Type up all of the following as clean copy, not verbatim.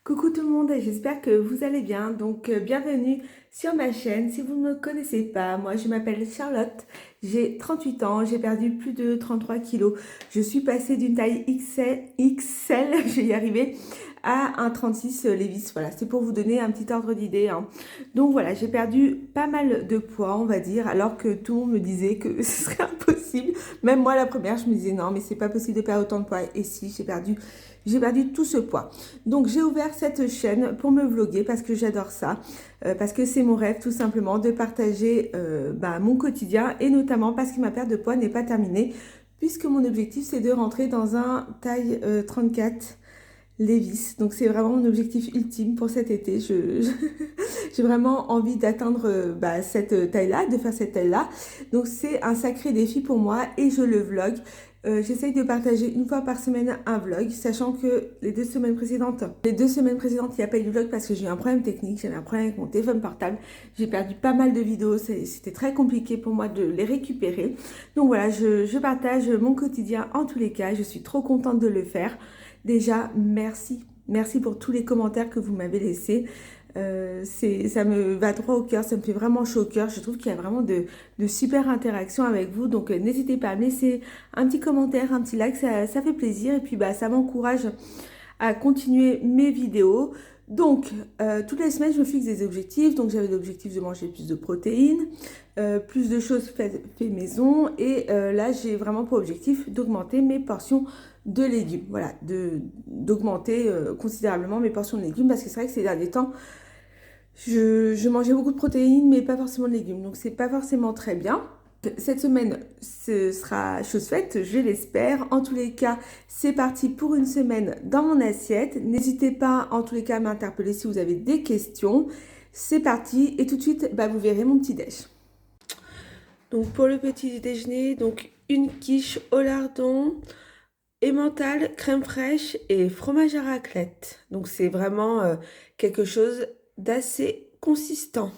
Coucou tout le monde, j'espère que vous allez bien. Bienvenue sur ma chaîne. Si vous ne me connaissez pas, moi je m'appelle Charlotte, j'ai 38 ans, j'ai perdu plus de 33 kilos. Je suis passée d'une taille XL, je vais y arriver, à un 36 Levi's. Voilà, c'est pour vous donner un petit ordre d'idée, hein. Donc voilà, j'ai perdu pas mal de poids, on va dire, alors que tout le monde me disait que ce serait impossible. Même moi la première, je me disais non, mais c'est pas possible de perdre autant de poids. Et si, j'ai perdu tout ce poids. Donc j'ai ouvert cette chaîne pour me vloguer parce que j'adore ça, parce que c'est mon rêve tout simplement de partager mon quotidien et notamment parce que ma perte de poids n'est pas terminée puisque mon objectif c'est de rentrer dans un taille 34 Levi's. Donc c'est vraiment mon objectif ultime pour cet été. J'ai vraiment envie d'atteindre cette taille-là, de faire cette taille-là. Donc c'est un sacré défi pour moi et je le vlog. J'essaye de partager une fois par semaine un vlog, sachant que les deux semaines précédentes, il n'y a pas eu de vlog parce que j'ai eu un problème technique, j'avais un problème avec mon téléphone portable. J'ai perdu pas mal de vidéos, c'était très compliqué pour moi de les récupérer. Donc voilà, je partage mon quotidien en tous les cas, je suis trop contente de le faire. Déjà, merci. Merci pour tous les commentaires que vous m'avez laissés. Ça me va droit au cœur, ça me fait vraiment chaud au cœur. Je trouve qu'il y a vraiment de super interactions avec vous. Donc n'hésitez pas à me laisser un petit commentaire, un petit like, ça fait plaisir. Et puis ça m'encourage à continuer mes vidéos. Donc, toutes les semaines, je me fixe des objectifs. Donc, j'avais l'objectif de manger plus de protéines, plus de choses faites maison. Et là, j'ai vraiment pour objectif d'augmenter mes portions de légumes. Voilà, d'augmenter considérablement mes portions de légumes. Parce que c'est vrai que ces derniers temps, je mangeais beaucoup de protéines, mais pas forcément de légumes. Donc, c'est pas forcément très bien. Cette semaine, ce sera chose faite, je l'espère. En tous les cas, c'est parti pour une semaine dans mon assiette. N'hésitez pas, en tous les cas, à m'interpeller si vous avez des questions. C'est parti et tout de suite, vous verrez mon petit déj. Donc pour le petit déjeuner, donc une quiche au lardon, emmental, crème fraîche et fromage à raclette. Donc c'est vraiment quelque chose d'assez consistant.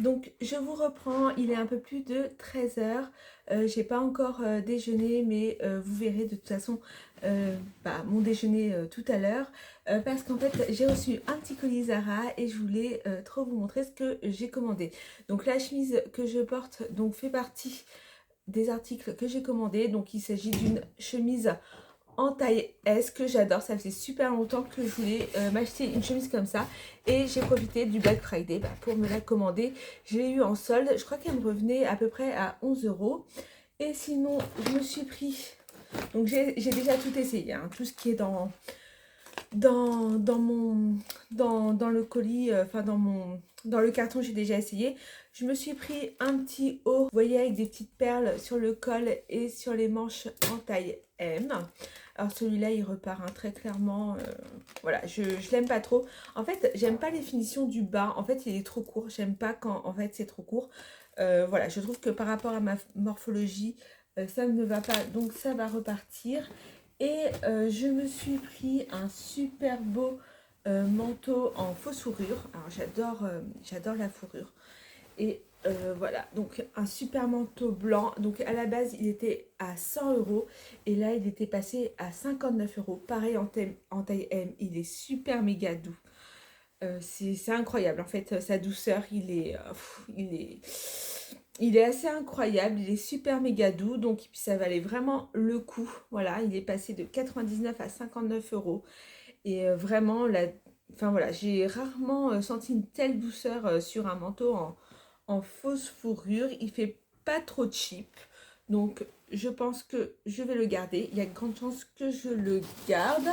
Donc je vous reprends, il est un peu plus de 13 heures. J'ai pas encore déjeuné, mais vous verrez de toute façon mon déjeuner tout à l'heure. Parce qu'en fait j'ai reçu un petit colis Zara et je voulais trop vous montrer ce que j'ai commandé. Donc la chemise que je porte donc fait partie des articles que j'ai commandés. Donc il s'agit d'une chemise en taille S que j'adore. Ça faisait super longtemps que je voulais m'acheter une chemise comme ça et j'ai profité du Black Friday pour me la commander. Je l'ai eu en solde, je crois qu'elle me revenait à peu près à 11 euros. Et sinon je me suis pris, donc j'ai déjà tout essayé, hein, tout ce qui est dans le colis, dans le carton, j'ai déjà essayé. Je me suis pris un petit haut, vous voyez, avec des petites perles sur le col et sur les manches en taille M. Alors celui-là, il repart très clairement. Voilà, je l'aime pas trop. En fait, j'aime pas les finitions du bas. En fait, il est trop court. J'aime pas quand en fait c'est trop court. Voilà, je trouve que par rapport à ma morphologie, ça ne me va pas. Donc ça va repartir. Et je me suis pris un super beau manteau en faux fourrure. Alors j'adore la fourrure. Et voilà, donc un super manteau blanc. Donc à la base il était à 100 euros et là il était passé à 59 euros. Pareil en taille M, il est super méga doux. C'est incroyable en fait, sa douceur, il est assez incroyable, il est super méga doux, donc puis ça valait vraiment le coup. Voilà, il est passé de 99 à 59 euros. Et vraiment, enfin voilà, j'ai rarement senti une telle douceur sur un manteau en fausse fourrure. Il fait pas trop cheap, donc je pense que je vais le garder. Il y a de grandes chances que je le garde.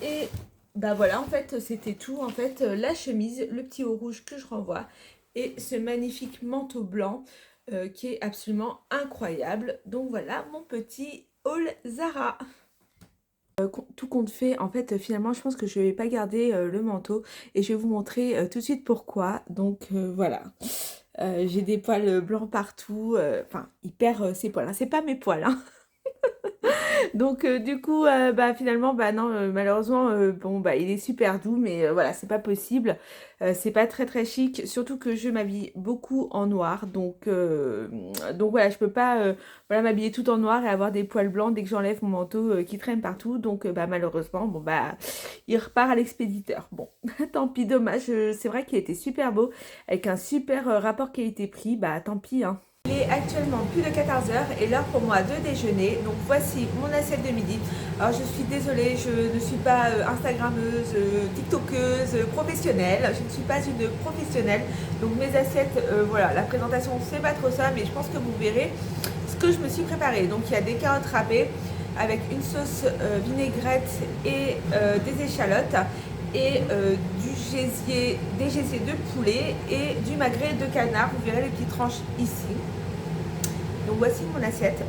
Et voilà, en fait, c'était tout. En fait, la chemise, le petit haut rouge que je renvoie et ce magnifique manteau blanc qui est absolument incroyable. Donc voilà mon petit haul Zara. Tout compte fait, en fait, finalement, je pense que je vais pas garder le manteau et je vais vous montrer tout de suite pourquoi. Donc voilà, j'ai des poils blancs partout. Enfin, il perd ses poils, hein. C'est pas mes poils, hein. Donc du coup, bah finalement, bah non, malheureusement, bon bah il est super doux, mais voilà, c'est pas possible. C'est pas très très chic, surtout que je m'habille beaucoup en noir, donc voilà, je peux pas voilà m'habiller tout en noir et avoir des poils blancs dès que j'enlève mon manteau qui traîne partout. Donc bah malheureusement, bon bah il repart à l'expéditeur. Bon, tant pis, dommage. C'est vrai qu'il était super beau, avec un super rapport qualité-prix. Bah tant pis, hein. Il est actuellement plus de 14 heures et l'heure pour moi de déjeuner. Donc voici mon assiette de midi. Alors je suis désolée, je ne suis pas Instagrammeuse, TikTokeuse, professionnelle. Je ne suis pas une professionnelle. Donc mes assiettes, voilà, la présentation c'est pas trop ça, mais je pense que vous verrez ce que je me suis préparé. Donc il y a des carottes râpées avec une sauce vinaigrette et des échalotes et des gésiers de poulet et du magret de canard. Vous verrez les petites tranches ici. Donc voici mon assiette.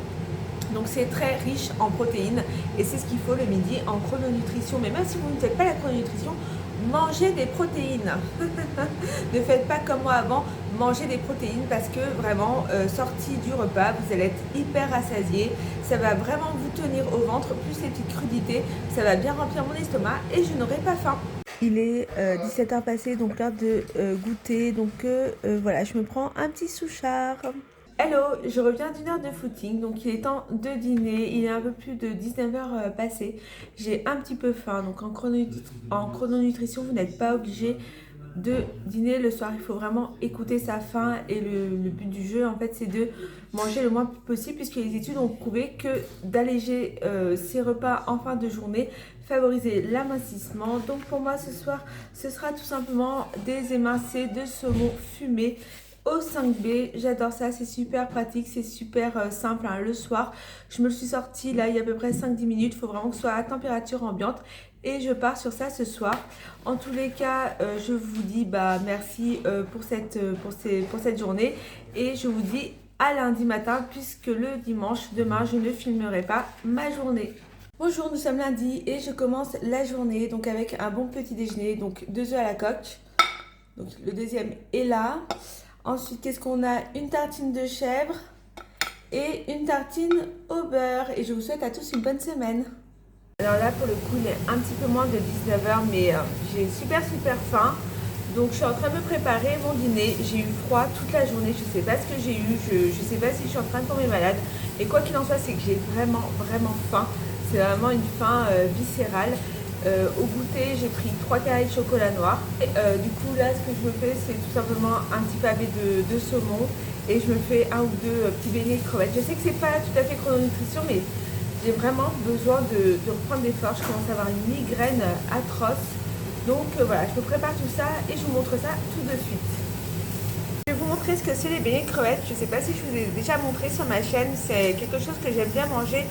Donc c'est très riche en protéines et c'est ce qu'il faut le midi en chrononutrition. Mais même si vous ne faites pas la chrononutrition, mangez des protéines. Ne faites pas comme moi avant, mangez des protéines parce que vraiment, sortie du repas, vous allez être hyper rassasié. Ça va vraiment vous tenir au ventre, plus les petites crudités, ça va bien remplir mon estomac et je n'aurai pas faim. Il est 17 h passé, donc l'heure de goûter. Donc voilà, je me prends un petit souchard. Hello, je reviens d'une heure de footing, donc il est temps de dîner. Il est un peu plus de 19 h passé. J'ai un petit peu faim, donc en chrononutrition, vous n'êtes pas obligé de dîner le soir. Il faut vraiment écouter sa faim et le but du jeu, en fait, c'est de manger le moins possible puisque les études ont prouvé que d'alléger ses repas en fin de journée favoriser l'amincissement. Donc pour moi ce soir, ce sera tout simplement des émincés de saumon fumé au 5B. J'adore ça, c'est super pratique, c'est super simple hein. Le soir, je me le suis sorti là il y a à peu près 5-10 minutes. Il faut vraiment que ce soit à température ambiante et je pars sur ça ce soir. En tous les cas, je vous dis bah merci pour cette journée et je vous dis à lundi matin puisque le dimanche, demain, je ne filmerai pas ma journée. Bonjour, nous sommes lundi et je commence la journée donc avec un bon petit déjeuner, donc 2 œufs à la coque. Donc le deuxième est là. Ensuite, qu'est-ce qu'on a? Une tartine de chèvre et une tartine au beurre. Et je vous souhaite à tous une bonne semaine. Alors là, pour le coup, il est un petit peu moins de 19 h, mais j'ai super faim. Donc je suis en train de me préparer mon dîner. J'ai eu froid toute la journée, je ne sais pas ce que j'ai eu, je ne sais pas si je suis en train de tomber malade. Et quoi qu'il en soit, c'est que j'ai vraiment faim. C'est vraiment une faim viscérale. Au goûter, j'ai pris 3 carrés de chocolat noir. Et, du coup, là, ce que je me fais, c'est tout simplement un petit pavé de saumon. Et je me fais un ou deux petits beignets de crevettes. Je sais que c'est pas tout à fait chrononutrition, mais j'ai vraiment besoin de reprendre des forces. Je commence à avoir une migraine atroce. Donc voilà, je me prépare tout ça et je vous montre ça tout de suite. Je vais vous montrer ce que c'est les beignets de crevettes. Je ne sais pas si je vous ai déjà montré sur ma chaîne. C'est quelque chose que j'aime bien manger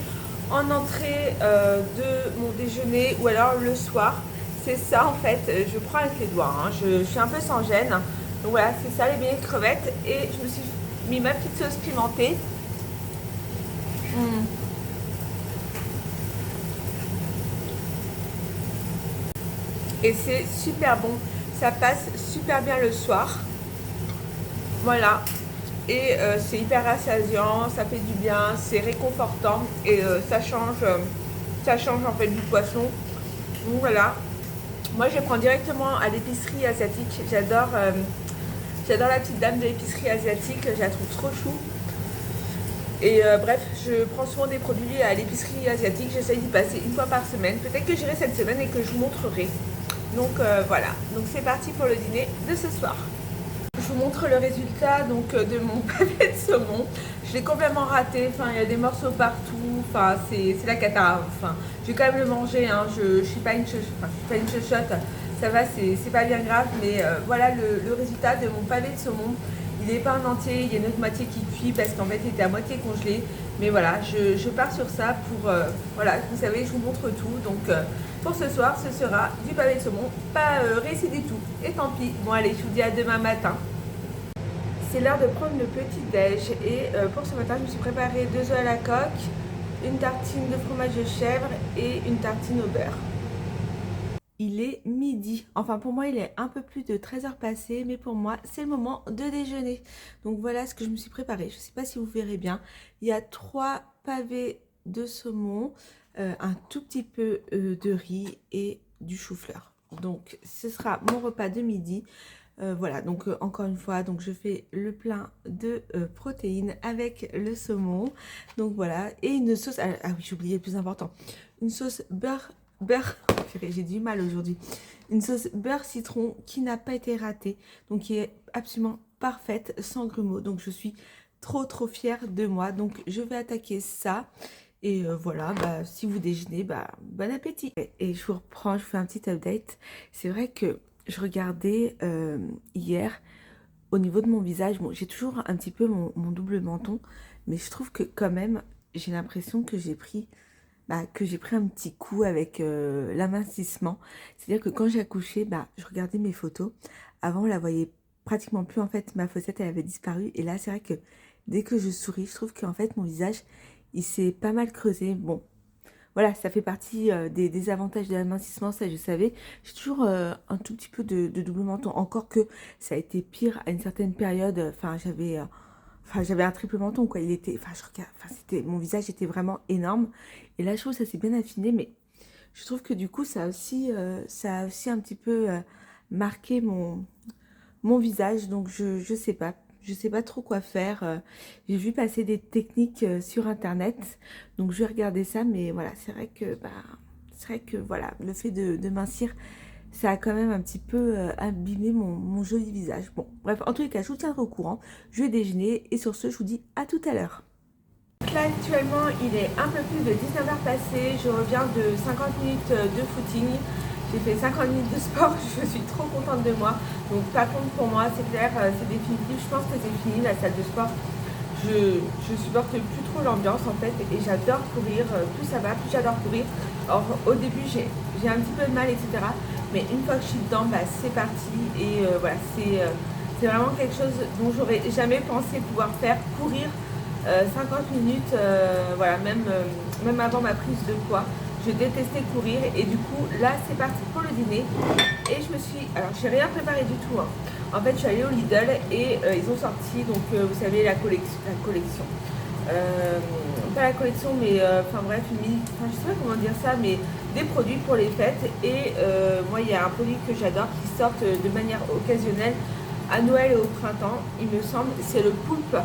en entrée de mon déjeuner ou alors le soir. C'est ça en fait, je prends avec les doigts, hein. Je suis un peu sans gêne. Donc voilà, c'est ça les beignets de crevettes. Et je me suis mis ma petite sauce pimentée. Et c'est super bon, ça passe super bien le soir. Voilà, et c'est hyper rassasiant, ça fait du bien, c'est réconfortant et ça change en fait du poisson. Donc voilà, moi je prends directement à l'épicerie asiatique. J'adore la petite dame de l'épicerie asiatique, je la trouve trop chou. Et bref, je prends souvent des produits à l'épicerie asiatique, j'essaye d'y passer une fois par semaine. Peut-être que j'irai cette semaine et que je vous montrerai. Donc voilà, donc c'est parti pour le dîner de ce soir. Je vous montre le résultat donc de mon pavé de saumon. Je l'ai complètement raté, enfin il y a des morceaux partout, enfin c'est la cata. Enfin, je vais quand même le manger, hein. Je suis pas une chuchote, ça va, c'est pas bien grave, mais voilà le résultat de mon pavé de saumon. Il n'est pas en entier, il y a une autre moitié qui cuit parce qu'en fait il était à moitié congelé. Mais voilà, je pars sur ça pour, voilà, vous savez, je vous montre tout. Donc pour ce soir, ce sera du pavé de saumon, pas réussi du tout. Et tant pis, bon allez, je vous dis à demain matin. C'est l'heure de prendre le petit déj et pour ce matin, je me suis préparé 2 œufs à la coque, une tartine de fromage de chèvre et une tartine au beurre. Il est midi. Enfin, pour moi, il est un peu plus de 13 h passées, mais pour moi, c'est le moment de déjeuner. Donc voilà ce que je me suis préparé. Je ne sais pas si vous verrez bien. Il y a 3 pavés de saumon un tout petit peu de riz et du chou-fleur. Donc ce sera mon repas de midi. Voilà, donc encore une fois, donc je fais le plein de protéines avec le saumon. Donc voilà, et une sauce, ah oui, j'ai oublié le plus important, une sauce beurre, j'ai du mal aujourd'hui, une sauce beurre citron qui n'a pas été ratée, donc qui est absolument parfaite, sans grumeaux. Donc je suis trop fière de moi. Donc je vais attaquer ça. Et voilà, bah, si vous déjeunez, bah, bon appétit. Et je vous reprends, je vous fais un petit update. C'est vrai que je regardais hier au niveau de mon visage. Bon, j'ai toujours un petit peu mon double menton, mais je trouve que quand même, j'ai l'impression que j'ai pris, un petit coup avec l'amincissement. C'est-à-dire que quand j'ai accouché, bah, je regardais mes photos. Avant, on la voyait pratiquement plus. En fait, ma fossette, elle avait disparu. Et là, c'est vrai que dès que je souris, je trouve qu'en fait, mon visage, il s'est pas mal creusé. Bon, voilà, ça fait partie des avantages de l'amincissement, ça je savais. J'ai toujours un tout petit peu de double menton, encore que ça a été pire à une certaine période. Enfin, j'avais un triple menton, quoi. Il était, enfin, mon visage était vraiment énorme. Et là, je trouve que ça s'est bien affiné, mais je trouve que du coup, ça a aussi un petit peu marqué mon visage. Donc, je sais pas. Je sais pas trop quoi faire. J'ai vu passer des techniques sur internet. Donc je vais regarder ça. Mais voilà, c'est vrai que voilà, le fait de mincir, ça a quand même un petit peu abîmé mon joli visage. Bon, bref, en tous les cas, je vous tiendrai au courant. Je vais déjeuner et sur ce, je vous dis à tout à l'heure. Là actuellement, il est un peu plus de 19h passé. Je reviens de 50 minutes de footing. J'ai fait 50 minutes de sport, je suis trop contente de moi. Donc par contre pour moi, c'est clair, c'est définitif. Je pense que c'est fini la salle de sport. Je supporte plus trop l'ambiance en fait et j'adore courir. Plus ça va, plus j'adore courir. Alors au début j'ai un petit peu de mal, etc. Mais une fois que je suis dedans, bah, c'est parti. Et voilà, c'est vraiment quelque chose dont j'aurais jamais pensé pouvoir faire, courir 50 minutes, voilà, même avant ma prise de poids. Je détestais courir et du coup là c'est parti pour le dîner et je me suis, alors je n'ai rien préparé du tout hein. En fait je suis allée au Lidl et ils ont sorti donc vous savez la collection pas la collection mais enfin bref enfin je sais pas comment dire ça, mais des produits pour les fêtes et moi il y a un produit que j'adore qui sort de manière occasionnelle à Noël et au printemps il me semble, c'est le poulpe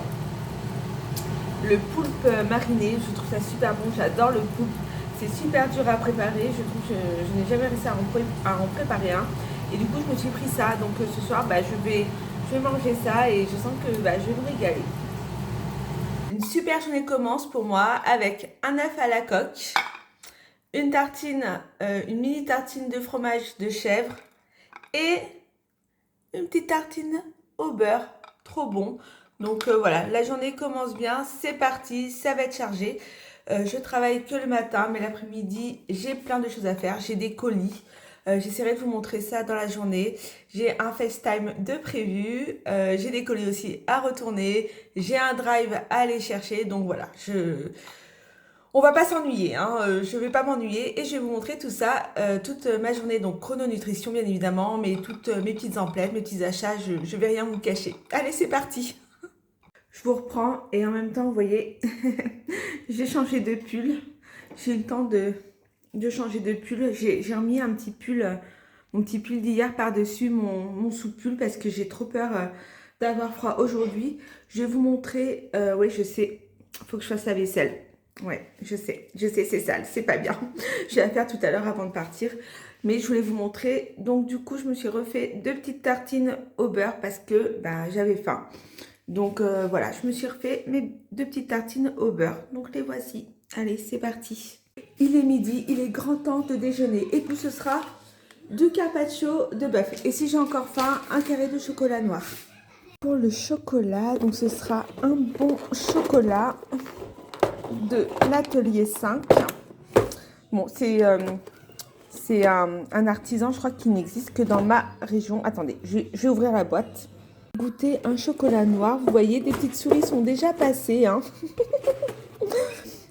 mariné. Je trouve ça super bon, j'adore le poulpe. C'est super dur à préparer, je trouve que je n'ai jamais réussi à en préparer un. Et du coup, je me suis pris ça. Donc ce soir, bah, je vais manger ça et je sens que bah, je vais me régaler. Une super journée commence pour moi avec un œuf à la coque, une tartine, une mini tartine de fromage de chèvre et une petite tartine au beurre. Trop bon. Donc voilà, la journée commence bien, c'est parti, ça va être chargé. Je travaille que le matin, mais l'après-midi, j'ai plein de choses à faire. J'ai des colis. J'essaierai de vous montrer ça dans la journée. J'ai un FaceTime de prévu. J'ai des colis aussi à retourner. J'ai un drive à aller chercher. Donc voilà, on va pas s'ennuyer. Hein. Je vais pas m'ennuyer et je vais vous montrer tout ça, toute ma journée. Donc chrononutrition bien évidemment, mais toutes mes petites emplettes, mes petits achats, je vais rien vous cacher. Allez, c'est parti. Je vous reprends et en même temps, vous voyez, j'ai changé de pull. J'ai eu le temps de changer de pull. J'ai remis un petit pull, mon petit pull d'hier par-dessus mon sous-pull parce que j'ai trop peur d'avoir froid aujourd'hui. Je vais vous montrer, oui, je sais, il faut que je fasse la vaisselle. Ouais, je sais, c'est sale, c'est pas bien. Je vais la faire tout à l'heure avant de partir. Mais je voulais vous montrer. Donc du coup, je me suis refait 2 petites tartines au beurre parce que bah, j'avais faim. Donc voilà, je me suis refait mes 2 petites tartines au beurre. Donc les voici. Allez, c'est parti. Il est midi, il est grand temps de déjeuner. Et puis ce sera du carpaccio de bœuf. Et si j'ai encore faim, un carré de chocolat noir. Pour le chocolat, donc ce sera un bon chocolat de l'atelier 5. Bon, c'est un artisan, je crois qu'il n'existe que dans ma région. Attendez, je vais ouvrir la boîte. Goûter un chocolat noir. Vous voyez, des petites souris sont déjà passées. Hein.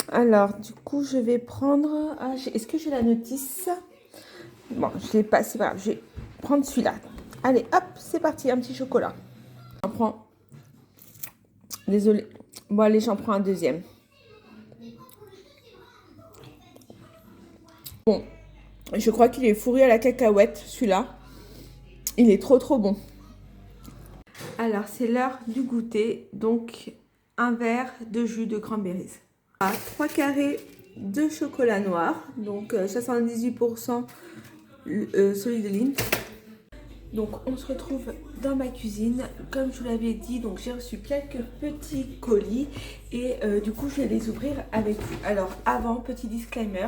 Alors, du coup, je vais prendre... Ah, est-ce que j'ai la notice? Bon, je l'ai pas, c'est pas grave. Je vais prendre celui-là. Allez, hop, c'est parti, un petit chocolat. J'en prends... Désolée. Bon, allez, j'en prends un deuxième. Bon, je crois qu'il est fourré à la cacahuète, celui-là. Il est trop bon. Alors, c'est l'heure du goûter. Donc, un verre de jus de cranberries. 3 carrés de chocolat noir. Donc, 78% solide de Lindt. Donc, on se retrouve dans ma cuisine. Comme je vous l'avais dit, donc j'ai reçu quelques petits colis. Et du coup, je vais les ouvrir avec vous. Alors, avant, petit disclaimer.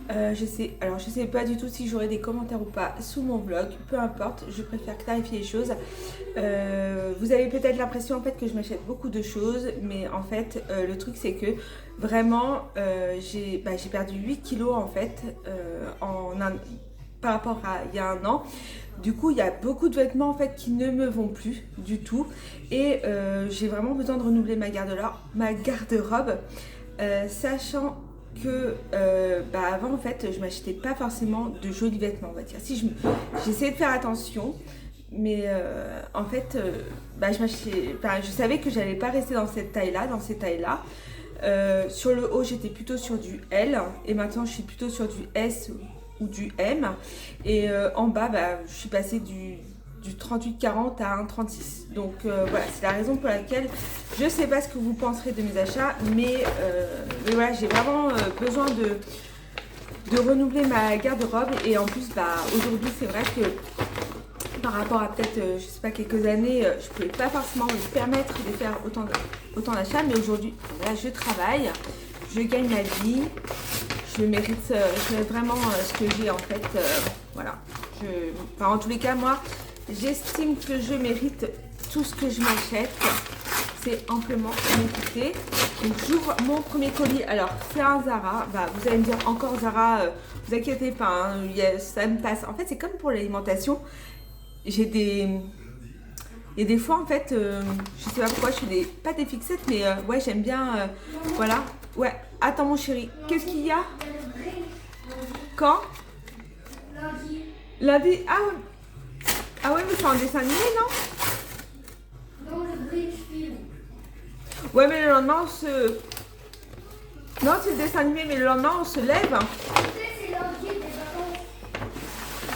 Je sais pas du tout si j'aurai des commentaires ou pas sous mon vlog, peu importe, je préfère clarifier les choses. Vous avez peut-être l'impression en fait que je m'achète beaucoup de choses, mais en fait le truc c'est que vraiment j'ai perdu 8 kilos en fait par rapport à il y a un an. Du coup il y a beaucoup de vêtements en fait qui ne me vont plus du tout et j'ai vraiment besoin de renouveler ma garde-robe, sachant que avant en fait je m'achetais pas forcément de jolis vêtements, on va dire. J'essayais de faire attention, mais en fait je savais que j'allais pas rester dans cette taille là, dans ces tailles là. Sur le haut j'étais plutôt sur du L et maintenant je suis plutôt sur du S ou du M, et en bas je suis passée du 38-40 à un 36. Donc voilà, c'est la raison pour laquelle je sais pas ce que vous penserez de mes achats, mais voilà, j'ai vraiment besoin de renouveler ma garde-robe. Et en plus aujourd'hui c'est vrai que par rapport à peut-être je sais pas quelques années, je pouvais pas forcément me permettre de faire autant d'achats, mais aujourd'hui voilà, je travaille, je gagne ma vie, je mérite vraiment ce que j'ai en fait, voilà. En tous les cas moi j'estime que je mérite tout ce que je m'achète. C'est amplement mérité. Donc j'ouvre mon premier colis. Alors c'est un Zara. Vous allez me dire encore Zara, vous inquiétez pas, hein, ça me passe. En fait c'est comme pour l'alimentation. Il y a des fois en fait, je sais pas pourquoi je fais pas des fixettes, mais ouais j'aime bien, voilà. Ouais, attends mon chéri, qu'est-ce qu'il y a? Quand? Lundi. Ah ouais, mais c'est en dessin animé, non? Non, le bridge film. Ouais, mais le lendemain, on se... Non, c'est le dessin animé, mais le lendemain, on se lève. Peut-être c'est lundi des vacances.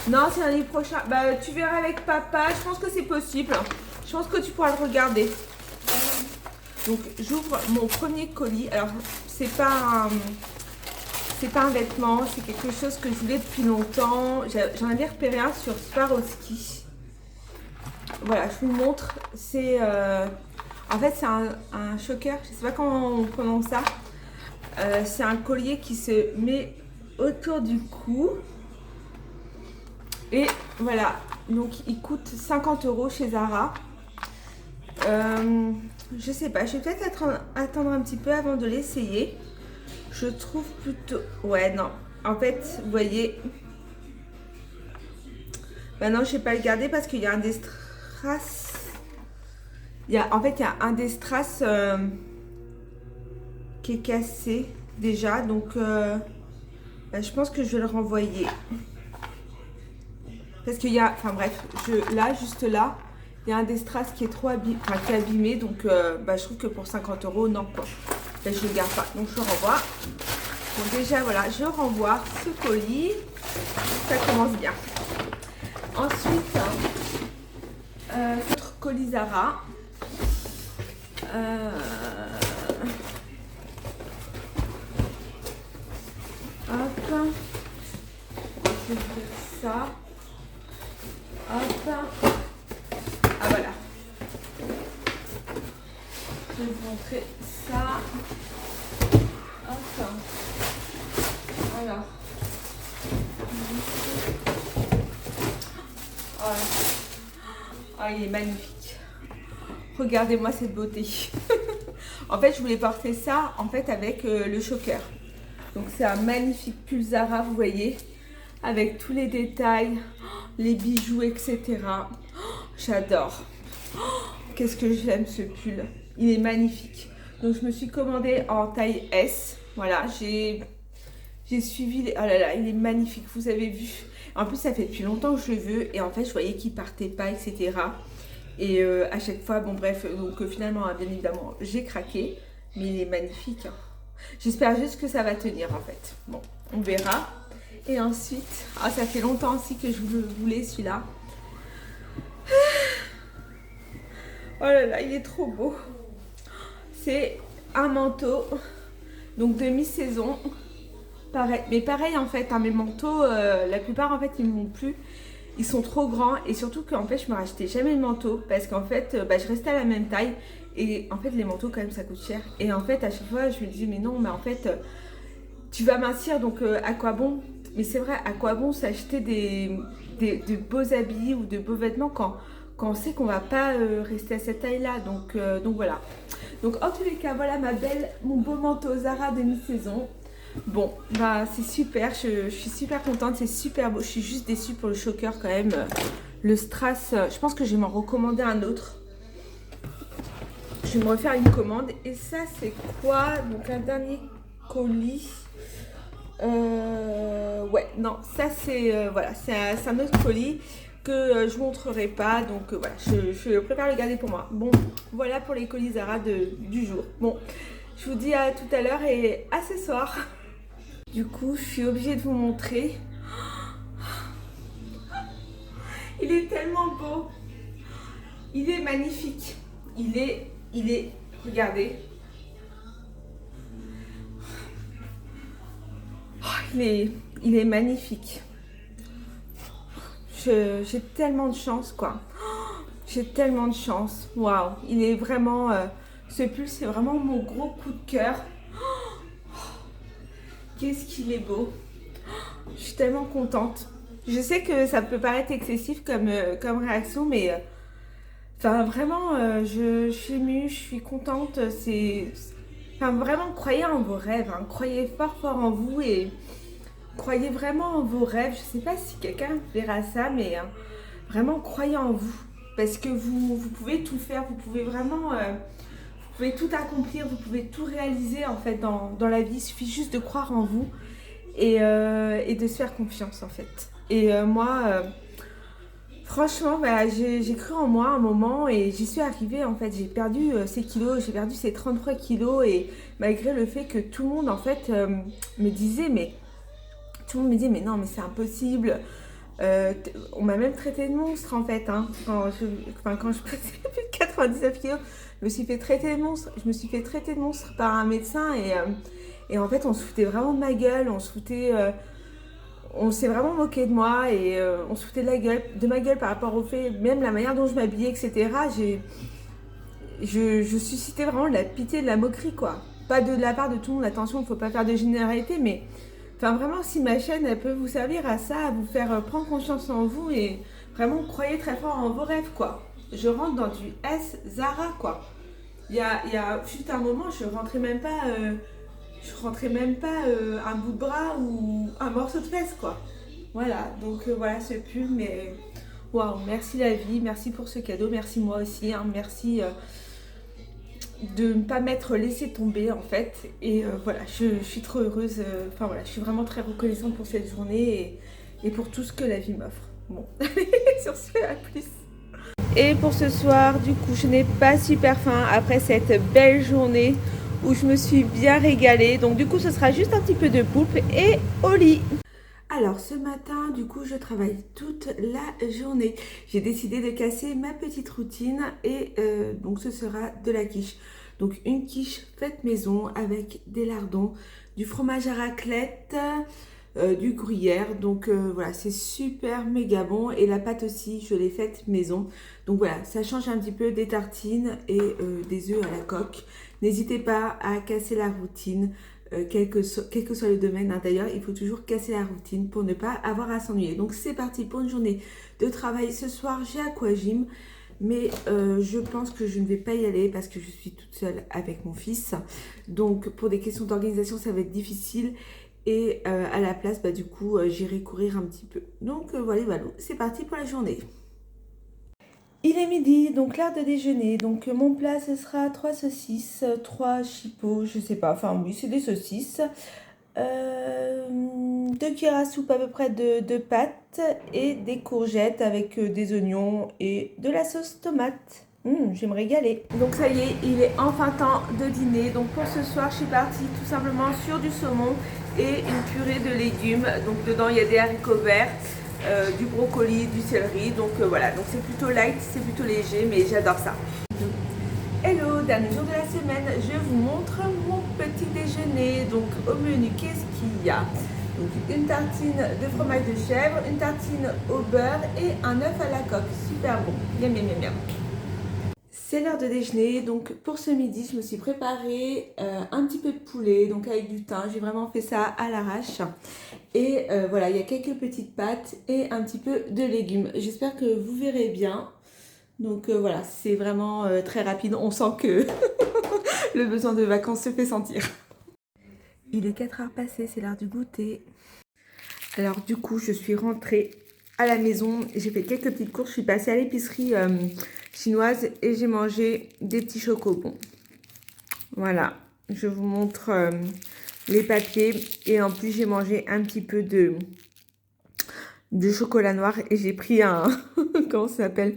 Non, c'est l'année prochaine. Tu verras avec papa. Je pense que c'est possible. Je pense que tu pourras le regarder. Donc, j'ouvre mon premier colis. Alors, c'est pas un vêtement. C'est quelque chose que je voulais depuis longtemps. J'en avais repéré un sur Swarovski. Voilà, je vous montre. C'est en fait c'est un choker, je sais pas comment on prononce ça. C'est un collier qui se met autour du cou. Et voilà, donc il coûte 50 € chez Zara. Je sais pas, je vais peut-être attendre un petit peu avant de l'essayer. Je trouve plutôt... Ouais, non. En fait, vous voyez... Non, je vais pas le garder parce qu'il y a un des strass. En fait, il y a un des strass qui est cassé déjà. Donc, je pense que je vais le renvoyer. Parce qu'il y a... Enfin bref, juste là, il y a un des strass qui est trop abîmé. Donc, je trouve que pour 50 €, non quoi. Je ne le garde pas. Donc, je le renvoie. Donc déjà, voilà, je renvoie ce colis. Ça commence bien. Ensuite, notre colis Zara. Hop. Je vais faire ça. Hop. Ah voilà. Je vais vous montrer ça. Hop. Alors. Il est magnifique. Regardez-moi cette beauté. En fait, je voulais porter ça en fait avec le choker. Donc c'est un magnifique pull Zara, vous voyez, avec tous les détails, les bijoux, etc. J'adore. Qu'est-ce que j'aime ce pull. Il est magnifique. Donc je me suis commandé en taille S. Voilà, j'ai suivi. Oh là là, il est magnifique. Vous avez vu. En plus, ça fait depuis longtemps que je le veux. Et en fait, je voyais qu'il partait pas, etc. Et à chaque fois, bon bref, donc finalement, bien évidemment, j'ai craqué. Mais il est magnifique. Hein. J'espère juste que ça va tenir en fait. Bon, on verra. Et ensuite, ah, ça fait longtemps aussi que je voulais celui-là. Oh là là, il est trop beau. C'est un manteau, donc de mi-saison. Pareil, mais pareil en fait, hein, mes manteaux, la plupart en fait ils ne me vont plus. Ils sont trop grands et surtout qu'en fait je me rachetais jamais de manteau parce qu'en fait je restais à la même taille et en fait les manteaux quand même ça coûte cher. Et en fait à chaque fois je me disais mais non mais en fait tu vas mincir donc à quoi bon? Mais c'est vrai, à quoi bon s'acheter de beaux habits ou de beaux vêtements quand on sait qu'on va pas rester à cette taille-là. Donc voilà. Donc en tous les cas, voilà mon beau manteau Zara de mi-saison. Bon, bah c'est super, je suis super contente, c'est super beau. Je suis juste déçue pour le choker quand même. Le strass, je pense que je vais m'en recommander un autre. Je vais me refaire une commande. Et ça c'est quoi? Donc un dernier colis. Ouais, non, ça c'est voilà, c'est un autre colis que je vous montrerai pas. Donc voilà, je préfère le garder pour moi. Bon, voilà pour les colis Zara du jour. Bon, je vous dis à tout à l'heure et à ce soir. Du coup, je suis obligée de vous montrer. Il est tellement beau. Il est magnifique. Il est, regardez. Il est magnifique. J'ai tellement de chance, quoi. J'ai tellement de chance. Waouh. Il est vraiment... ce pull, c'est vraiment mon gros coup de cœur. Qu'est-ce qu'il est beau. Je suis tellement contente. Je sais que ça peut paraître excessif comme réaction, mais enfin vraiment, je suis émue, je suis contente. Enfin vraiment, croyez en vos rêves, hein. Croyez fort fort en vous et croyez vraiment en vos rêves. Je sais pas si quelqu'un verra ça, mais vraiment croyez en vous parce que vous pouvez tout faire, vous pouvez vraiment, vous pouvez tout accomplir, vous pouvez tout réaliser en fait dans la vie. Il suffit juste de croire en vous et de se faire confiance en fait. Et moi, franchement, j'ai cru en moi un moment et j'y suis arrivée en fait. J'ai perdu ces kilos, j'ai perdu ces 33 kilos et malgré le fait que tout le monde en fait me disait mais tout le monde me dit mais non mais c'est impossible. On m'a même traité de monstre en fait. Hein. Quand je pesais plus de 99 kilos, je me suis fait traiter de monstre. Je me suis fait traiter de monstre par un médecin et en fait on se foutait vraiment de ma gueule. On s'est vraiment moqué de moi et on se foutait de ma gueule par rapport au fait, même la manière dont je m'habillais, etc. Je suscitais vraiment de la pitié, de la moquerie quoi. Pas de la part de tout le monde, attention, il ne faut pas faire de généralité, mais enfin vraiment si ma chaîne elle peut vous servir à ça, à vous faire prendre confiance en vous et vraiment croyez très fort en vos rêves quoi. Je rentre dans du S Zara quoi. Il y a juste un moment je rentrais même pas un bout de bras ou un morceau de fesse quoi. Voilà, donc voilà ce pull, mais waouh, merci la vie, merci pour ce cadeau, merci moi aussi, hein, merci de ne pas m'être laissé tomber en fait. Et voilà, je suis trop heureuse, enfin voilà, je suis vraiment très reconnaissante pour cette journée et pour tout ce que la vie m'offre. Bon, sur ce, à plus. Et pour ce soir, du coup, je n'ai pas super faim après cette belle journée où je me suis bien régalée. Donc du coup, ce sera juste un petit peu de poulpe et au lit. Alors ce matin, du coup, je travaille toute la journée. J'ai décidé de casser ma petite routine et donc ce sera de la quiche. Donc une quiche faite maison avec des lardons, du fromage à raclette, du gruyère. Donc voilà, c'est super méga bon. Et la pâte aussi, je l'ai faite maison. Donc voilà, ça change un petit peu des tartines et des œufs à la coque. N'hésitez pas à casser la routine. Quel que soit le domaine, hein. D'ailleurs, il faut toujours casser la routine pour ne pas avoir à s'ennuyer. Donc c'est parti pour une journée de travail. Ce soir, j'ai aquagym, mais je pense que je ne vais pas y aller parce que je suis toute seule avec mon fils. Donc pour des questions d'organisation, ça va être difficile. Et à la place, du coup, j'irai courir un petit peu. Donc voilà, c'est parti pour la journée. Il est midi, donc l'heure de déjeuner. Donc mon plat, ce sera 3 saucisses, 3 chipots, je sais pas. Enfin oui, c'est des saucisses. 2 cuillères à soupe à peu près de pâtes et des courgettes avec des oignons et de la sauce tomate. Je vais me régaler. Donc ça y est, il est enfin temps de dîner. Donc pour ce soir, je suis partie tout simplement sur du saumon et une purée de légumes. Donc dedans il y a des haricots verts, du brocoli, du céleri. Donc voilà, donc c'est plutôt light, c'est plutôt léger, mais j'adore ça. Hello, dernier jour de la semaine, je vous montre mon petit déjeuner. Donc au menu, qu'est-ce qu'il y a? Donc une tartine de fromage de chèvre, une tartine au beurre et un œuf à la coque. Super bon, miam miam miam miam. C'est l'heure de déjeuner, donc pour ce midi, je me suis préparé un petit peu de poulet, donc avec du thym. J'ai vraiment fait ça à l'arrache. Et voilà, il y a quelques petites pâtes et un petit peu de légumes. J'espère que vous verrez bien. Donc voilà, c'est vraiment très rapide. On sent que le besoin de vacances se fait sentir. Il est 4h passées, c'est l'heure du goûter. Alors du coup, je suis rentrée à la maison. J'ai fait quelques petites courses. Je suis passée à l'épicerie chinoise et j'ai mangé des petits chocobons. Voilà, je vous montre les papiers. Et en plus, j'ai mangé un petit peu de chocolat noir. Et j'ai pris un... comment ça s'appelle?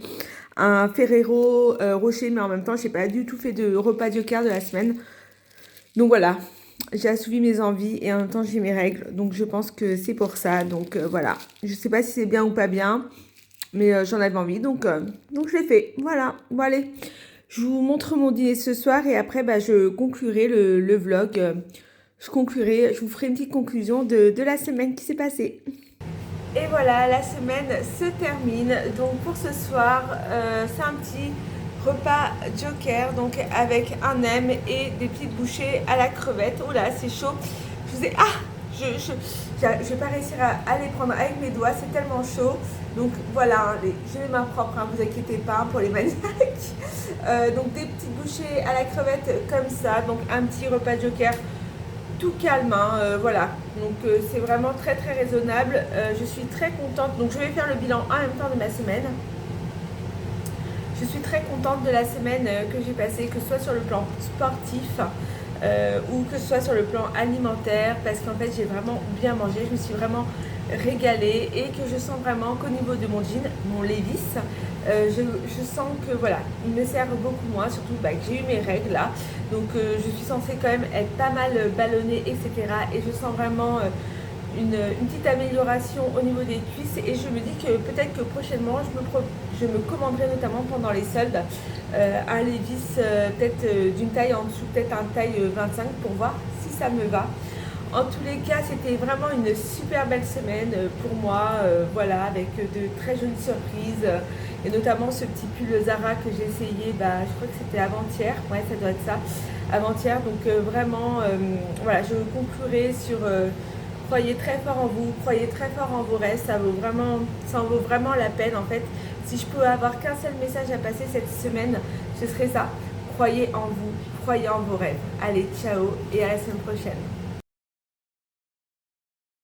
Un Ferrero Rocher, mais en même temps, je n'ai pas du tout fait de repas Joker de la semaine. Donc voilà, j'ai assouvi mes envies et en même temps, j'ai mes règles. Donc je pense que c'est pour ça. Donc voilà, je ne sais pas si c'est bien ou pas bien, mais j'en avais envie. Donc je l'ai fait. Voilà, bon allez, je vous montre mon dîner ce soir et après, je conclurai le vlog. Je vous ferai une petite conclusion de la semaine qui s'est passée. Et voilà, la semaine se termine. Donc pour ce soir, c'est un petit repas Joker, donc avec un nem et des petites bouchées à la crevette. Oh là, c'est chaud. Je vous ai... Ah, je vais pas réussir à les prendre avec mes doigts, c'est tellement chaud. Donc voilà, j'ai les mains propres, hein, vous inquiétez pas pour les maniaques. Donc des petites bouchées à la crevette comme ça, donc un petit repas Joker. Tout calme, hein, voilà, donc c'est vraiment très très raisonnable. Je suis très contente, donc je vais faire le bilan en même temps de ma semaine. Je suis très contente de la semaine que j'ai passée, que ce soit sur le plan sportif ou que ce soit sur le plan alimentaire, parce qu'en fait j'ai vraiment bien mangé, je me suis vraiment régalée et que je sens vraiment qu'au niveau de mon jean, mon Levi's, je sens que voilà, il me sert beaucoup moins, surtout que j'ai eu mes règles là, donc je suis censée quand même être pas mal ballonnée, etc. Et je sens vraiment une petite amélioration au niveau des cuisses et je me dis que peut-être que prochainement je me commanderai notamment pendant les soldes un Levi's peut-être d'une taille en dessous, peut-être un taille 25 pour voir si ça me va. En tous les cas, c'était vraiment une super belle semaine pour moi, voilà, avec de très jolies surprises, et notamment ce petit pull Zara que j'ai essayé, je crois que c'était avant-hier, ouais, ça doit être ça, avant-hier, donc vraiment, voilà, je conclurai sur, croyez très fort en vous, croyez très fort en vos rêves, ça en vaut vraiment la peine en fait. Si je peux avoir qu'un seul message à passer cette semaine, ce serait ça, croyez en vous, croyez en vos rêves. Allez, ciao et à la semaine prochaine.